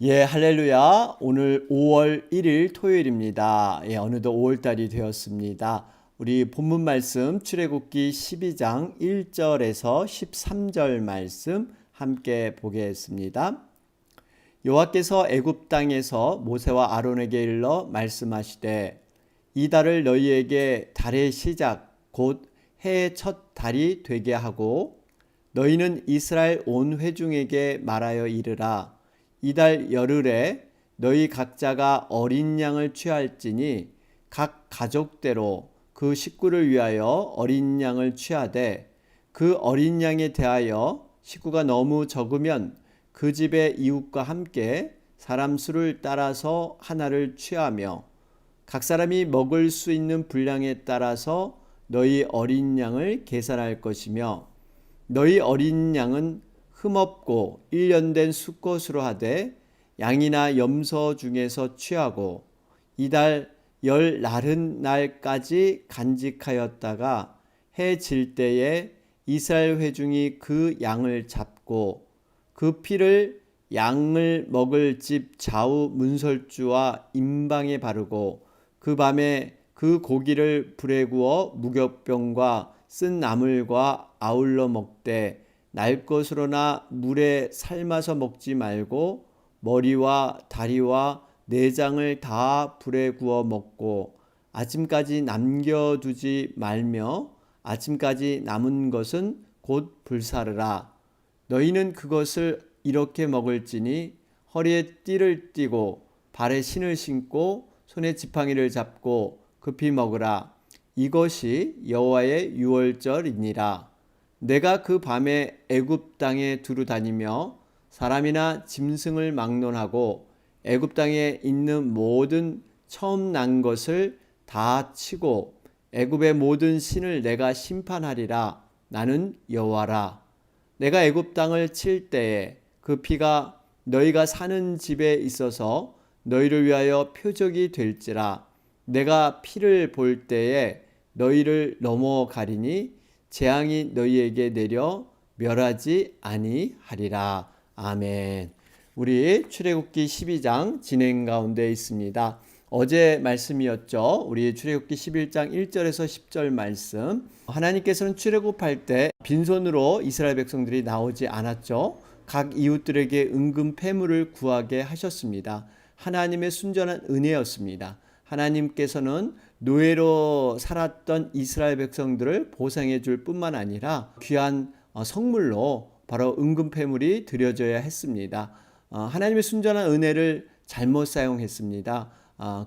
예, 할렐루야. 오늘 5월 1일 토요일입니다. 예, 어느덧 5월달이 되었습니다. 우리 본문 말씀 출애굽기 12장 1절에서 13절 말씀 함께 보겠습니다. 여호와께서 애굽 땅에서 모세와 아론에게 일러 말씀하시되 이 달을 너희에게 달의 시작 곧 해의 첫 달이 되게 하고 너희는 이스라엘 온 회중에게 말하여 이르라. 이달 열흘에 너희 각자가 어린 양을 취할지니 각 가족대로 그 식구를 위하여 어린 양을 취하되 그 어린 양에 대하여 식구가 너무 적으면 그 집의 이웃과 함께 사람 수를 따라서 하나를 취하며 각 사람이 먹을 수 있는 분량에 따라서 너희 어린 양을 계산할 것이며 너희 어린 양은 흠없고 1년 된 수컷으로 하되 양이나 염소 중에서 취하고 이달 열 나른 날까지 간직하였다가 해 질 때에 이스라엘 회중이 그 양을 잡고 그 피를 양을 먹을 집 좌우 문설주와 임방에 바르고 그 밤에 그 고기를 불에 구워 무격병과 쓴 나물과 아울러 먹되 날 것으로나 물에 삶아서 먹지 말고 머리와 다리와 내장을 다 불에 구워 먹고 아침까지 남겨두지 말며 아침까지 남은 것은 곧 불사르라. 너희는 그것을 이렇게 먹을지니 허리에 띠를 띠고 발에 신을 신고 손에 지팡이를 잡고 급히 먹으라. 이것이 여호와의 유월절이니라. 내가 그 밤에 애굽 땅에 두루 다니며 사람이나 짐승을 막론하고 애굽 땅에 있는 모든 처음 난 것을 다 치고 애굽의 모든 신을 내가 심판하리라. 나는 여호와라. 내가 애굽 땅을 칠 때에 그 피가 너희가 사는 집에 있어서 너희를 위하여 표적이 될지라. 내가 피를 볼 때에 너희를 넘어가리니 재앙이 너희에게 내려 멸하지 아니하리라. 아멘. 우리 출애굽기 12장 진행 가운데 있습니다. 어제 말씀이었죠. 우리 출애굽기 11장 1절에서 10절 말씀. 하나님께서는 출애굽할 때 빈손으로 이스라엘 백성들이 나오지 않았죠. 각 이웃들에게 은금 패물을 구하게 하셨습니다. 하나님의 순전한 은혜였습니다. 하나님께서는 노예로 살았던 이스라엘 백성들을 보상해 줄 뿐만 아니라 귀한 성물로 바로 은금패물이 드려져야 했습니다. 하나님의 순전한 은혜를 잘못 사용했습니다.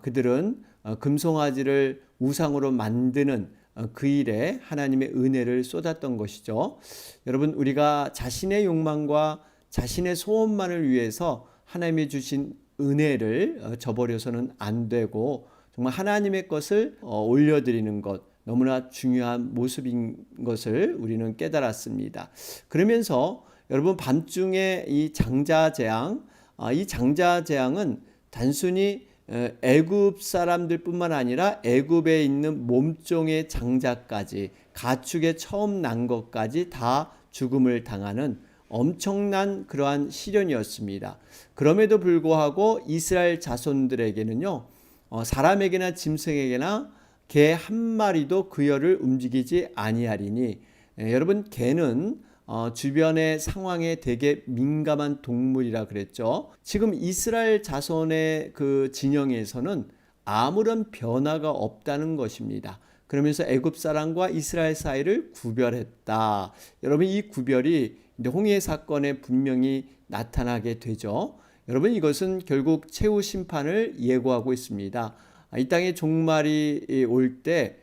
그들은 금송아지를 우상으로 만드는 그 일에 하나님의 은혜를 쏟았던 것이죠. 여러분, 우리가 자신의 욕망과 자신의 소원만을 위해서 하나님이 주신 은혜를 저버려서는 안 되고 정말 하나님의 것을 올려드리는 것, 너무나 중요한 모습인 것을 우리는 깨달았습니다. 그러면서 여러분, 밤중에 이 장자재앙, 이 장자재앙은 단순히 애굽 사람들뿐만 아니라 애굽에 있는 몸종의 장자까지, 가축의 처음 난 것까지 다 죽음을 당하는 엄청난 그러한 시련이었습니다. 그럼에도 불구하고 이스라엘 자손들에게는요, 사람에게나 짐승에게나 개 한 마리도 그 혀를 움직이지 아니하리니, 여러분, 개는 주변의 상황에 되게 민감한 동물이라 그랬죠. 지금 이스라엘 자손의 그 진영에서는 아무런 변화가 없다는 것입니다. 그러면서 애굽 사람과 이스라엘 사이를 구별했다. 여러분, 이 구별이 홍해 사건에 분명히 나타나게 되죠. 여러분, 이것은 결국 최후 심판을 예고하고 있습니다. 이 땅에 종말이 올 때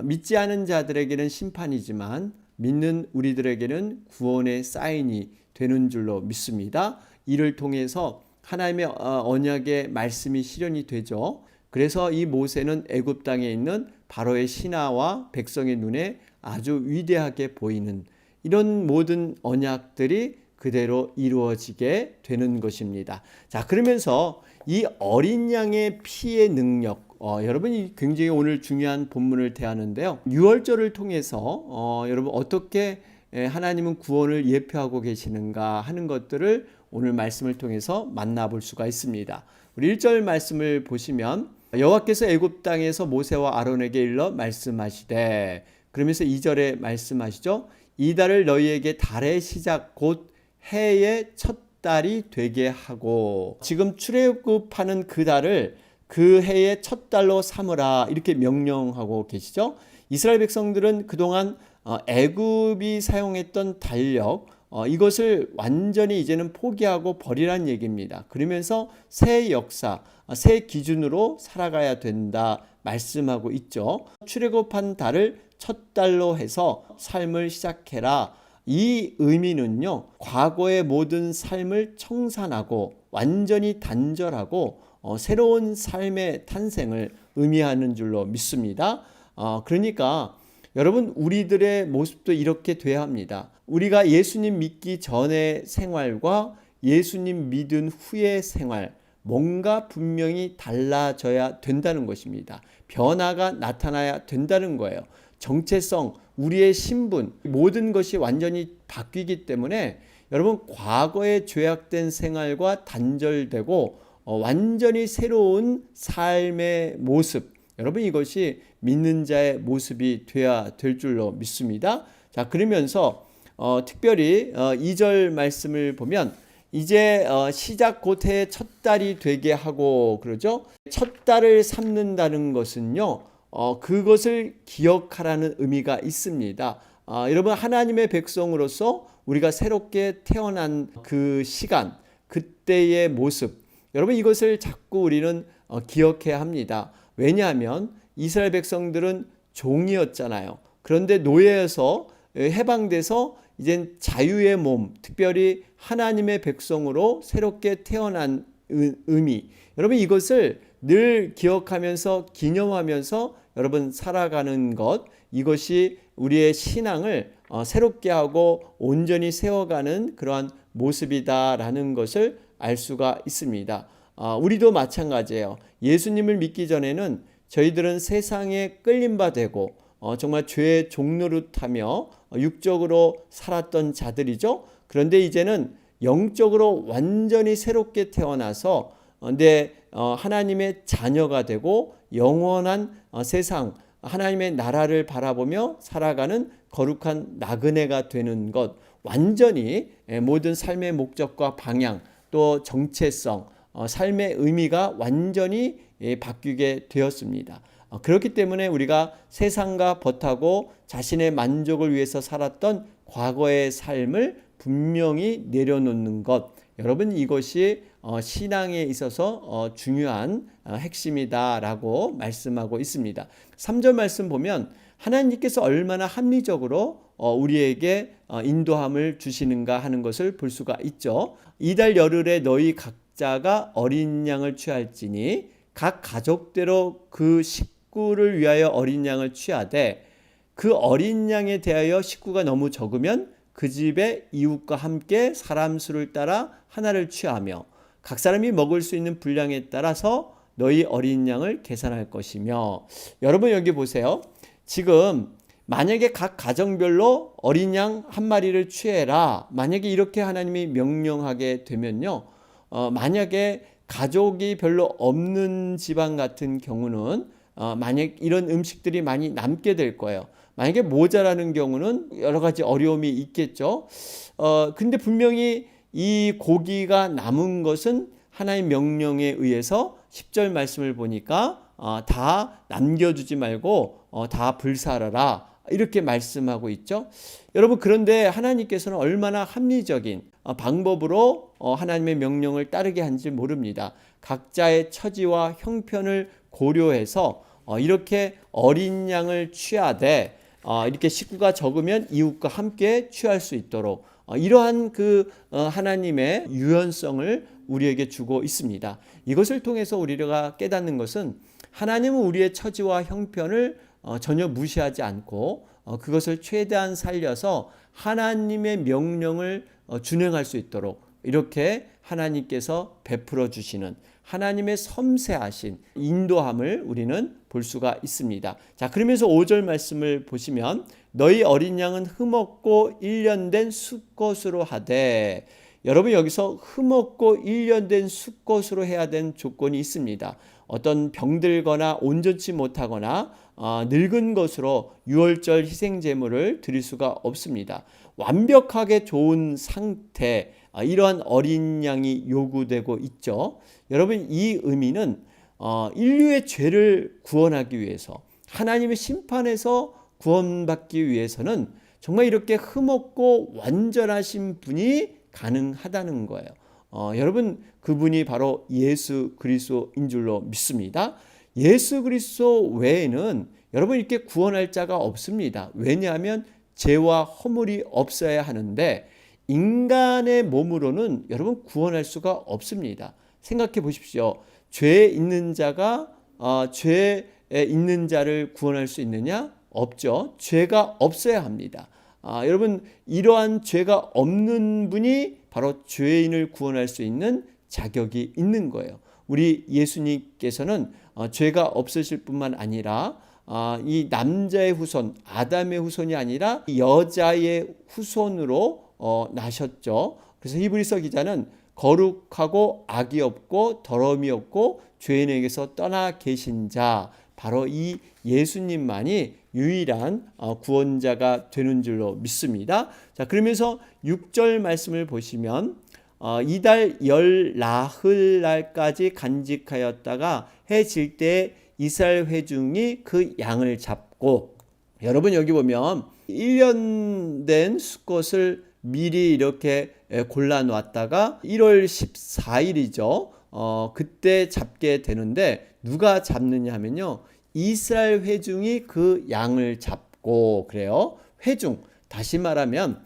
믿지 않은 자들에게는 심판이지만 믿는 우리들에게는 구원의 사인이 되는 줄로 믿습니다. 이를 통해서 하나님의 언약의 말씀이 실현이 되죠. 그래서 이 모세는 애굽 땅에 있는 바로의 신하와 백성의 눈에 아주 위대하게 보이는 이런 모든 언약들이 그대로 이루어지게 되는 것입니다. 자, 그러면서 이 어린 양의 피의 능력, 여러분이 굉장히 오늘 중요한 본문을 대하는데요. 유월절을 통해서 여러분 어떻게 하나님은 구원을 예표하고 계시는가 하는 것들을 오늘 말씀을 통해서 만나볼 수가 있습니다. 우리 1절 말씀을 보시면 여호와께서 애굽 땅에서 모세와 아론에게 일러 말씀하시되, 그러면서 2절에 말씀하시죠. 이 달을 너희에게 달의 시작 곧 해의 첫 달이 되게 하고, 지금 출애굽하는 그 달을 그 해의 첫 달로 삼으라 이렇게 명령하고 계시죠. 이스라엘 백성들은 그동안 애굽이 사용했던 달력 이것을 완전히 이제는 포기하고 버리란 얘기입니다. 그러면서 새 역사, 새 기준으로 살아가야 된다 말씀하고 있죠. 출애굽한 달을 첫 달로 해서 삶을 시작해라. 이 의미는요, 과거의 모든 삶을 청산하고 완전히 단절하고 새로운 삶의 탄생을 의미하는 줄로 믿습니다. 그러니까 여러분, 우리들의 모습도 이렇게 돼야 합니다. 우리가 예수님 믿기 전의 생활과 예수님 믿은 후의 생활, 뭔가 분명히 달라져야 된다는 것입니다. 변화가 나타나야 된다는 거예요. 정체성, 우리의 신분, 모든 것이 완전히 바뀌기 때문에 여러분, 과거에 죄악된 생활과 단절되고 완전히 새로운 삶의 모습, 여러분 이것이 믿는 자의 모습이 되어야 될 줄로 믿습니다. 자, 그러면서 특별히 2절 말씀을 보면 이제 시작 곧 해의 첫 달이 되게 하고 그러죠. 첫 달을 삼는다는 것은요, 그것을 기억하라는 의미가 있습니다. 여러분, 하나님의 백성으로서 우리가 새롭게 태어난 그 시간, 그때의 모습, 여러분 이것을 자꾸 우리는 기억해야 합니다. 왜냐하면 이스라엘 백성들은 종이었잖아요. 그런데 노예에서 해방돼서 이젠 자유의 몸, 특별히 하나님의 백성으로 새롭게 태어난 의미, 여러분 이것을 늘 기억하면서 기념하면서 여러분 살아가는 것, 이것이 우리의 신앙을 새롭게 하고 온전히 세워가는 그러한 모습이다라는 것을 알 수가 있습니다. 우리도 마찬가지예요. 예수님을 믿기 전에는 저희들은 세상에 끌림바 되고 정말 죄의 종노릇하며 육적으로 살았던 자들이죠. 그런데 이제는 영적으로 완전히 새롭게 태어나서 하나님의 자녀가 되고 영원한 세상, 하나님의 나라를 바라보며 살아가는 거룩한 나그네가 되는 것, 완전히 모든 삶의 목적과 방향, 또 정체성, 삶의 의미가 완전히 바뀌게 되었습니다. 그렇기 때문에 우리가 세상과 벗하고 자신의 만족을 위해서 살았던 과거의 삶을 분명히 내려놓는 것, 여러분 이것이 신앙에 있어서 중요한 핵심이다라고 말씀하고 있습니다. 3절 말씀 보면 하나님께서 얼마나 합리적으로 우리에게 인도함을 주시는가 하는 것을 볼 수가 있죠. 이달 열흘에 너희 각자가 어린 양을 취할지니 각 가족대로 그 식구를 위하여 어린 양을 취하되, 그 어린 양에 대하여 식구가 너무 적으면 그 집의 이웃과 함께 사람 수를 따라 하나를 취하며 각 사람이 먹을 수 있는 분량에 따라서 너희 어린 양을 계산할 것이며. 여러분 여기 보세요. 지금 만약에 각 가정별로 어린 양 한 마리를 취해라, 만약에 이렇게 하나님이 명령하게 되면요, 만약에 가족이 별로 없는 집안 같은 경우는 만약 이런 음식들이 많이 남게 될 거예요. 만약에 모자라는 경우는 여러 가지 어려움이 있겠죠. 근데 분명히 이 고기가 남은 것은 하나님의 명령에 의해서 10절 말씀을 보니까 다 남겨두지 말고 다 불살라라 이렇게 말씀하고 있죠. 여러분, 그런데 하나님께서는 얼마나 합리적인 방법으로 하나님의 명령을 따르게 한지 모릅니다. 각자의 처지와 형편을 고려해서 이렇게 어린 양을 취하되 이렇게 식구가 적으면 이웃과 함께 취할 수 있도록 이러한 그 하나님의 유연성을 우리에게 주고 있습니다. 이것을 통해서 우리가 깨닫는 것은 하나님은 우리의 처지와 형편을 전혀 무시하지 않고 그것을 최대한 살려서 하나님의 명령을 준행할 수 있도록 이렇게 하나님께서 베풀어 주시는 하나님의 섬세하신 인도함을 우리는 볼 수가 있습니다. 자, 그러면서 5절 말씀을 보시면 너희 어린 양은 흠없고 1년 된 수컷으로 하되, 여러분 여기서 흠없고 일련된 수것으로 해야 되는 조건이 있습니다. 어떤 병들거나 온전치 못하거나 늙은 것으로 유월절 희생제물을 드릴 수가 없습니다. 완벽하게 좋은 상태, 이러한 어린 양이 요구되고 있죠. 여러분 이 의미는 인류의 죄를 구원하기 위해서, 하나님의 심판에서 구원받기 위해서는 정말 이렇게 흠없고 완전하신 분이 가능하다는 거예요. 여러분 그분이 바로 예수 그리스도인 줄로 믿습니다. 예수 그리스도 외에는 여러분 이렇게 구원할 자가 없습니다. 왜냐하면 죄와 허물이 없어야 하는데 인간의 몸으로는 여러분 구원할 수가 없습니다. 생각해 보십시오. 죄에 있는 자가 죄에 있는 자를 구원할 수 있느냐? 없죠. 죄가 없어야 합니다. 여러분 이러한 죄가 없는 분이 바로 죄인을 구원할 수 있는 자격이 있는 거예요. 우리 예수님께서는 죄가 없으실 뿐만 아니라 이 남자의 후손, 아담의 후손이 아니라 여자의 후손으로 나셨죠. 그래서 히브리서 기자는 거룩하고 악이 없고 더러움이 없고 죄인에게서 떠나 계신 자, 바로 이 예수님만이 유일한 구원자가 되는 줄로 믿습니다. 자, 그러면서 6절 말씀을 보시면 이달 열 나흘 날까지 간직하였다가 해 질 때 이스라엘 회중이 그 양을 잡고, 여러분 여기 보면 1년 된 수컷을 미리 이렇게 골라 놨다가 1월 14일이죠. 그때 잡게 되는데 누가 잡느냐 하면요, 이스라엘 회중이 그 양을 잡고, 그래요. 회중, 다시 말하면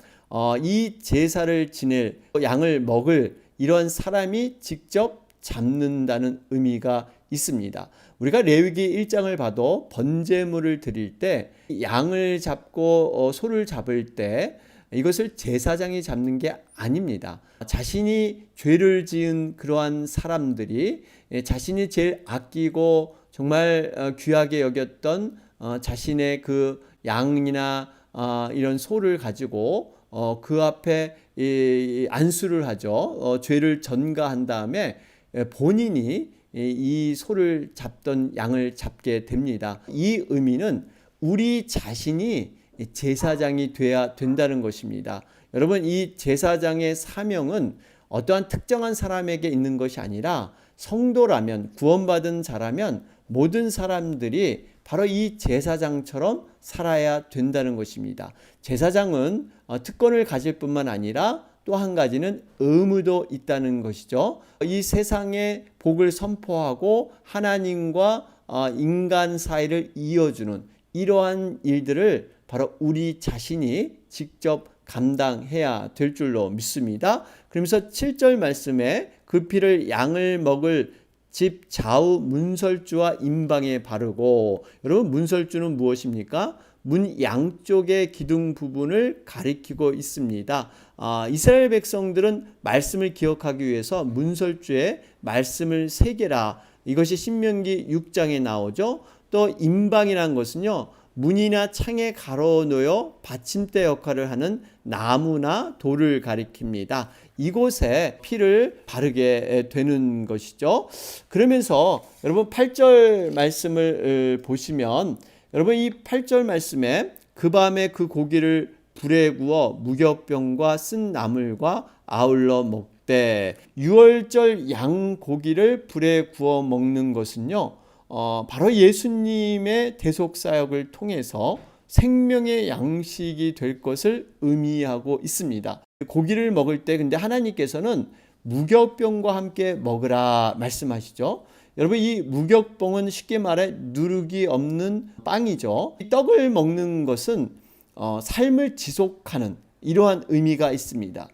이 제사를 지낼 양을 먹을 이런 사람이 직접 잡는다는 의미가 있습니다. 우리가 레위기 1장을 봐도 번제물을 드릴 때 양을 잡고 소를 잡을 때 이것을 제사장이 잡는 게 아닙니다. 자신이 죄를 지은 그러한 사람들이 자신이 제일 아끼고 정말 귀하게 여겼던 자신의 그 양이나 이런 소를 가지고 그 앞에 안수를 하죠. 죄를 전가한 다음에 본인이 이 소를 잡던 양을 잡게 됩니다. 이 의미는 우리 자신이 제사장이 돼야 된다는 것입니다. 여러분 이 제사장의 사명은 어떠한 특정한 사람에게 있는 것이 아니라 성도라면, 구원받은 자라면 모든 사람들이 바로 이 제사장처럼 살아야 된다는 것입니다. 제사장은 특권을 가질 뿐만 아니라 또 한 가지는 의무도 있다는 것이죠. 이 세상에 복을 선포하고 하나님과 인간 사이를 이어주는 이러한 일들을 바로 우리 자신이 직접 감당해야 될 줄로 믿습니다. 그러면서 7절 말씀에 그 피를 양을 먹을 집 좌우 문설주와 임방에 바르고, 여러분 문설주는 무엇입니까? 문 양쪽의 기둥 부분을 가리키고 있습니다. 이스라엘 백성들은 말씀을 기억하기 위해서 문설주에 말씀을 새겨라, 이것이 신명기 6장에 나오죠. 또 임방이라는 것은요, 문이나 창에 가로놓여 받침대 역할을 하는 나무나 돌을 가리킵니다. 이곳에 피를 바르게 되는 것이죠. 그러면서 여러분 8절 말씀을 보시면, 여러분 이 8절 말씀에 그 밤에 그 고기를 불에 구워 무격병과 쓴 나물과 아울러 먹되, 유월절 양 고기를 불에 구워 먹는 것은요, 바로 예수님의 대속 사역을 통해서 생명의 양식이 될 것을 의미하고 있습니다. 고기를 먹을 때 근데 하나님께서는 무격병과 함께 먹으라 말씀하시죠. 여러분 이 무격병은 쉽게 말해 누룩이 없는 빵이죠. 이 떡을 먹는 것은 삶을 지속하는 이러한 의미가 있습니다.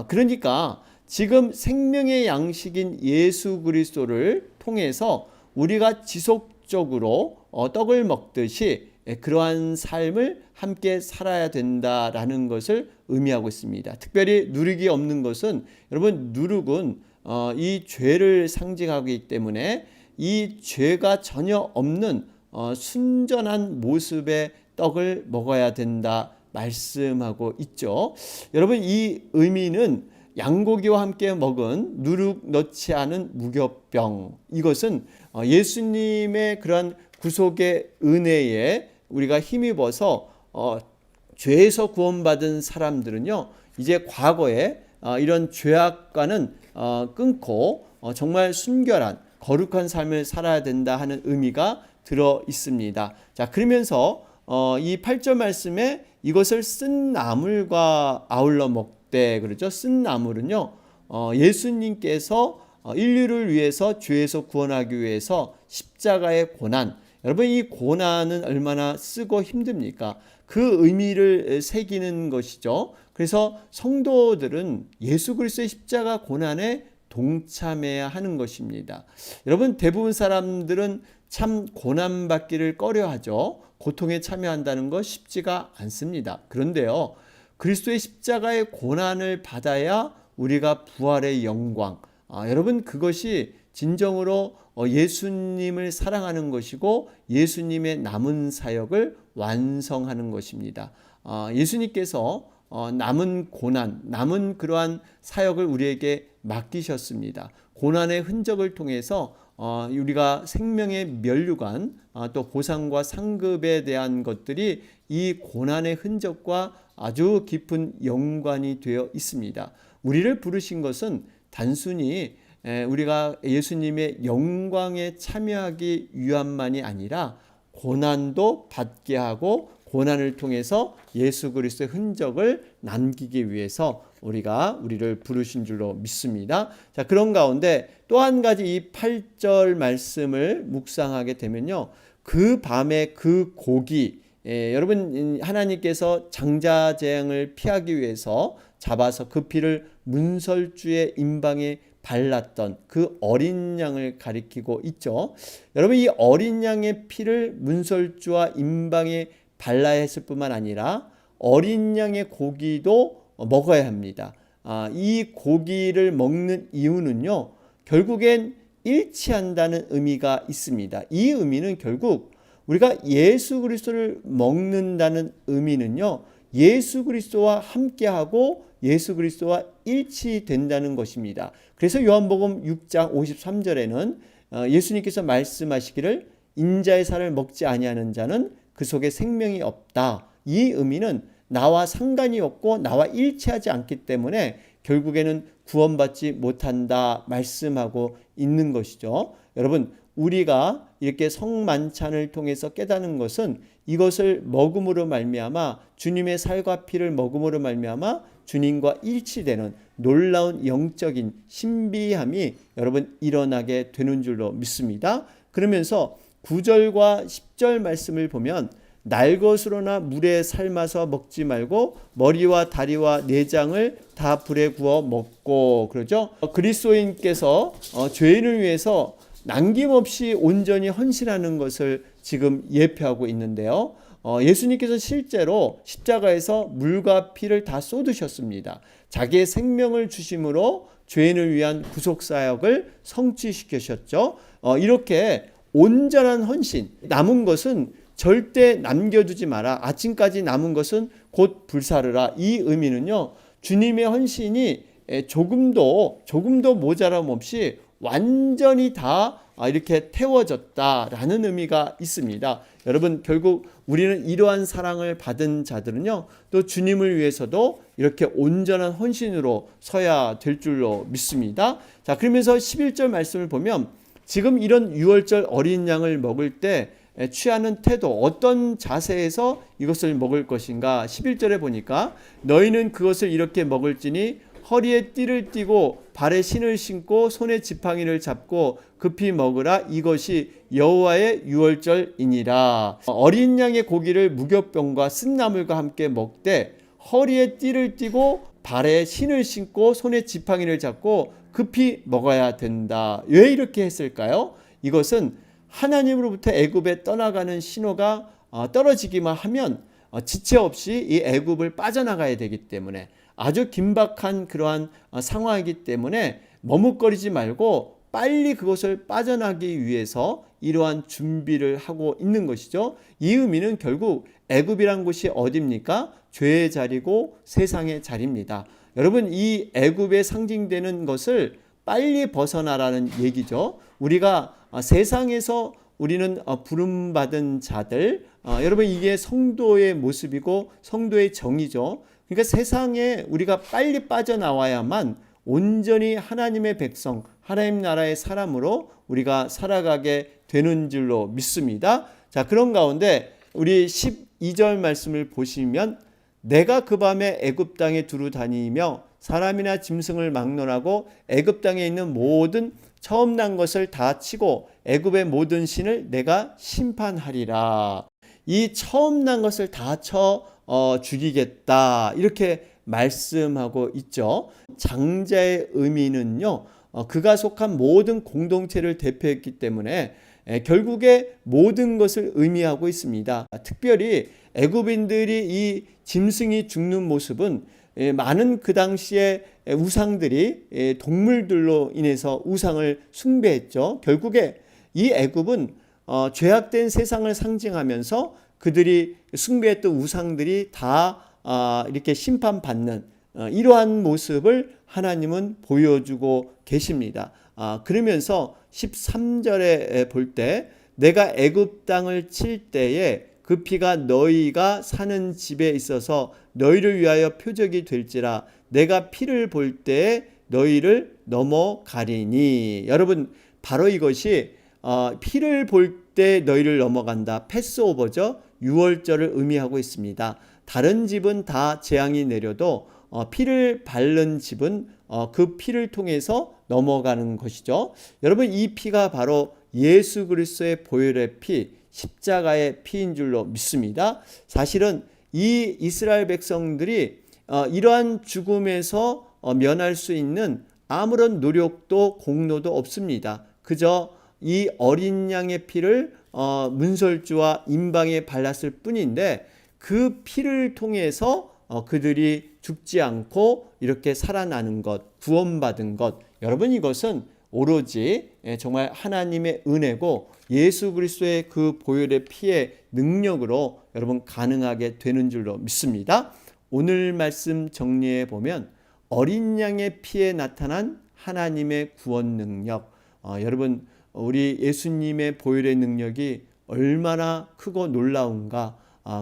그러니까 지금 생명의 양식인 예수 그리스도를 통해서 우리가 지속적으로 떡을 먹듯이 그러한 삶을 함께 살아야 된다라는 것을 의미하고 있습니다. 특별히 누룩이 없는 것은, 여러분 누룩은 이 죄를 상징하기 때문에 이 죄가 전혀 없는 순전한 모습의 떡을 먹어야 된다 말씀하고 있죠. 여러분 이 의미는 양고기와 함께 먹은 누룩 넣지 않은 무교병, 이것은 예수님의 그러한 구속의 은혜에 우리가 힘입어서 죄에서 구원받은 사람들은요, 이제 과거에 이런 죄악과는 끊고 정말 순결한 거룩한 삶을 살아야 된다 하는 의미가 들어 있습니다. 자, 그러면서 이 8절 말씀에 이것을 쓴 나물과 아울러 먹되, 그러죠. 쓴 나물은요, 예수님께서 인류를 위해서 죄에서 구원하기 위해서 십자가의 고난, 여러분 이 고난은 얼마나 쓰고 힘듭니까? 그 의미를 새기는 것이죠. 그래서 성도들은 예수 그리스도의 십자가 고난에 동참해야 하는 것입니다. 여러분, 대부분 사람들은 참 고난받기를 꺼려하죠. 고통에 참여한다는 것 쉽지가 않습니다. 그런데요, 그리스도의 십자가의 고난을 받아야 우리가 부활의 영광, 여러분 그것이 진정으로 예수님을 사랑하는 것이고 예수님의 남은 사역을 완성하는 것입니다. 예수님께서 남은 고난, 남은 그러한 사역을 우리에게 맡기셨습니다. 고난의 흔적을 통해서 우리가 생명의 면류관, 또 보상과 상급에 대한 것들이 이 고난의 흔적과 아주 깊은 연관이 되어 있습니다. 우리를 부르신 것은 단순히 우리가 예수님의 영광에 참여하기 위함만이 아니라 고난도 받게 하고 고난을 통해서 예수 그리스도의 흔적을 남기기 위해서 우리를 부르신 줄로 믿습니다. 자, 그런 가운데 또 한 가지 이 8절 말씀을 묵상하게 되면요, 그 밤에 그 고기, 여러분 하나님께서 장자재앙을 피하기 위해서 잡아서 그 피를 문설주의 임방에 발랐던 그 어린 양을 가리키고 있죠. 여러분, 이 어린 양의 피를 문설주와 임방에 발라야 했을 뿐만 아니라 어린 양의 고기도 먹어야 합니다. 이 고기를 먹는 이유는요, 결국엔 일치한다는 의미가 있습니다. 이 의미는 결국 우리가 예수 그리스도를 먹는다는 의미는요, 예수 그리스도와 함께하고 예수 그리스도와 일치된다는 것입니다. 그래서 요한복음 6장 53절에는 예수님께서 말씀하시기를 인자의 살을 먹지 아니하는 자는 그 속에 생명이 없다. 이 의미는 나와 상관이 없고 나와 일치하지 않기 때문에 결국에는 구원받지 못한다 말씀하고 있는 것이죠. 여러분, 우리가 이렇게 성만찬을 통해서 깨닫는 것은 이것을 먹음으로 말미암아 주님의 살과 피를 먹음으로 말미암아 주님과 일치되는 놀라운 영적인 신비함이 여러분 일어나게 되는 줄로 믿습니다. 그러면서 9절과 10절 말씀을 보면 날것으로나 물에 삶아서 먹지 말고 머리와 다리와 내장을 다 불에 구워 먹고, 그러죠. 그리스도인께서 죄인을 위해서 남김없이 온전히 헌신하는 것을 지금 예표하고 있는데요. 예수님께서 실제로 십자가에서 물과 피를 다 쏟으셨습니다. 자기의 생명을 주심으로 죄인을 위한 구속사역을 성취시키셨죠. 이렇게 온전한 헌신, 남은 것은 절대 남겨두지 마라. 아침까지 남은 것은 곧 불사르라. 이 의미는요, 주님의 헌신이 조금도 모자람 없이 완전히 다 이렇게 태워졌다라는 의미가 있습니다. 여러분, 결국 우리는 이러한 사랑을 받은 자들은요, 또 주님을 위해서도 이렇게 온전한 헌신으로 서야 될 줄로 믿습니다. 자, 그러면서 11절 말씀을 보면 지금 이런 유월절 어린 양을 먹을 때 취하는 태도, 어떤 자세에서 이것을 먹을 것인가. 11절에 보니까 너희는 그것을 이렇게 먹을지니 허리에 띠를 띠고 발에 신을 신고 손에 지팡이를 잡고 급히 먹으라. 이것이 여호와의 유월절이니라. 어린 양의 고기를 무교병과 쓴나물과 함께 먹되 허리에 띠를 띠고 발에 신을 신고 손에 지팡이를 잡고 급히 먹어야 된다. 왜 이렇게 했을까요? 이것은 하나님으로부터 애굽에 떠나가는 신호가 떨어지기만 하면 지체 없이 이 애굽을 빠져나가야 되기 때문에, 아주 긴박한 그러한 상황이기 때문에 머뭇거리지 말고 빨리 그것을 빠져나기 위해서 이러한 준비를 하고 있는 것이죠. 이 의미는 결국 애굽이란 곳이 어디입니까? 죄의 자리고 세상의 자리입니다. 여러분, 이 애굽에 상징되는 것을 빨리 벗어나라는 얘기죠. 우리가 세상에서 우리는 부름받은 자들, 여러분, 이게 성도의 모습이고 성도의 정의죠. 그러니까 세상에 우리가 빨리 빠져나와야만 온전히 하나님의 백성, 하나님 나라의 사람으로 우리가 살아가게 되는 줄로 믿습니다. 자, 그런 가운데 우리 12절 말씀을 보시면, 내가 그 밤에 애굽 땅에 두루 다니며 사람이나 짐승을 막론하고 애굽 땅에 있는 모든 처음 난 것을 다 치고 애굽의 모든 신을 내가 심판하리라. 이 처음 난 것을 다 쳐 죽이겠다, 이렇게 말씀하고 있죠. 장자의 의미는요, 그가 속한 모든 공동체를 대표했기 때문에 결국에 모든 것을 의미하고 있습니다. 특별히 애굽인들이 이 짐승이 죽는 모습은 많은 그 당시에 우상들이 동물들로 인해서 우상을 숭배했죠. 결국에 이 애굽은 죄악된 세상을 상징하면서 그들이 숭배했던 우상들이 다 이렇게 심판받는 이러한 모습을 하나님은 보여주고 계십니다. 그러면서 13절에 볼 때, 내가 애굽 땅을 칠 때에 그 피가 너희가 사는 집에 있어서 너희를 위하여 표적이 될지라. 내가 피를 볼 때에 너희를 넘어가리니. 여러분, 바로 이것이 피를 볼 때 너희를 넘어간다, 패스오버죠. 유월절을 의미하고 있습니다. 다른 집은 다 재앙이 내려도 피를 바른 집은 그 피를 통해서 넘어가는 것이죠. 여러분, 이 피가 바로 예수 그리스도의 보혈의 피, 십자가의 피인 줄로 믿습니다. 사실은 이 이스라엘 백성들이 이러한 죽음에서 면할 수 있는 아무런 노력도 공로도 없습니다. 그저 이 어린 양의 피를 문설주와 임방에 발랐을 뿐인데, 그 피를 통해서 그들이 죽지 않고 이렇게 살아나는 것, 구원받은 것, 여러분, 이것은 오로지 정말 하나님의 은혜고 예수 그리스도의 그 보혈의 피의 능력으로 여러분 가능하게 되는 줄로 믿습니다. 오늘 말씀 정리해 보면, 어린 양의 피에 나타난 하나님의 구원 능력, 여러분, 우리 예수님의 보혈의 능력이 얼마나 크고 놀라운가,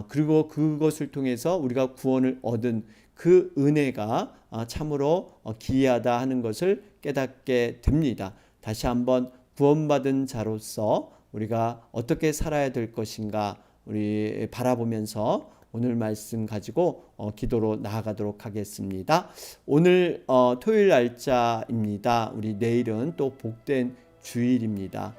그리고 그것을 통해서 우리가 구원을 얻은 그 은혜가 참으로 기이하다 하는 것을 깨닫게 됩니다. 다시 한번 구원받은 자로서 우리가 어떻게 살아야 될 것인가 우리 바라보면서 오늘 말씀 가지고 기도로 나아가도록 하겠습니다. 오늘 토요일 날짜입니다. 우리 내일은 또 복된 주일입니다.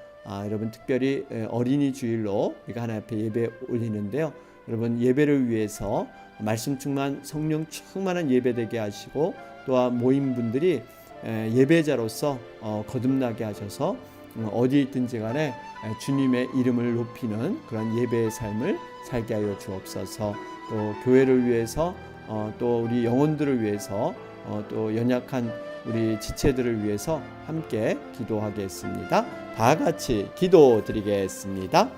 여러분, 특별히 어린이 주일로 우리가 하나님 앞에 예배 올리는데요. 여러분, 예배를 위해서 말씀 충만, 성령 충만한 예배 되게 하시고, 또한 모임분들이 예배자로서 거듭나게 하셔서 어디 있든지 간에 주님의 이름을 높이는 그런 예배의 삶을 살게 하여 주옵소서. 또 교회를 위해서, 또 우리 영혼들을 위해서, 또 연약한 우리 지체들을 위해서 함께 기도하겠습니다. 다 같이 기도드리겠습니다.